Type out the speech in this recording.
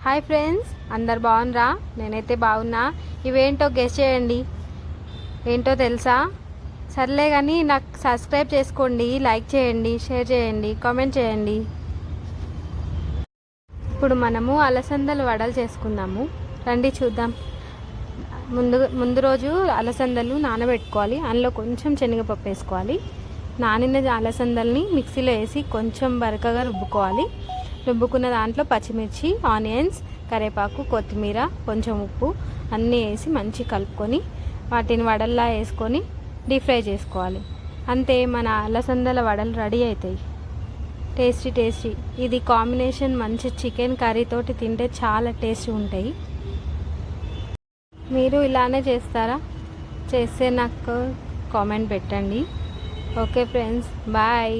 Hi friends, అందరు బాగున్నారా? నేనైతే బాగున్నా. ఇవేంటో గెస్ చేయండి. ఏంటో తెలుసా? సర్లే కానీ నాకు సబ్స్క్రైబ్ చేసుకోండి, లైక్ చేయండి, షేర్ చేయండి, కామెంట్ చేయండి. ఇప్పుడు మనము అలసందలు వడలు చేసుకుందాము. రండి చూద్దాం. ముందు రోజు అలసందలు నానబెట్టుకోవాలి. అందులో కొంచెం శనగపప్పు వేసుకోవాలి. నానిన అలసందల్ని మిక్సీలో వేసి కొంచెం బరకగా రుబ్బుకోవాలి. రుబ్బుకున్న దాంట్లో పచ్చిమిర్చి, ఆనియన్స్, కరివేపాకు, కొత్తిమీర, కొంచెం ఉప్పు అన్నీ వేసి మంచి కలుపుకొని వాటిని వడల్లా వేసుకొని డీప్ ఫ్రై చేసుకోవాలి. అంతే, మన అలసందల వడలు రెడీ అవుతాయి. Tasty tasty. ఇది కాంబినేషన్ మంచి చికెన్ కర్రీతోటి తింటే చాలా టేస్టీ ఉంటాయి. మీరు ఇలానే చేస్తారా? చేస్తే నాకు కామెంట్ పెట్టండి. Okay friends, bye.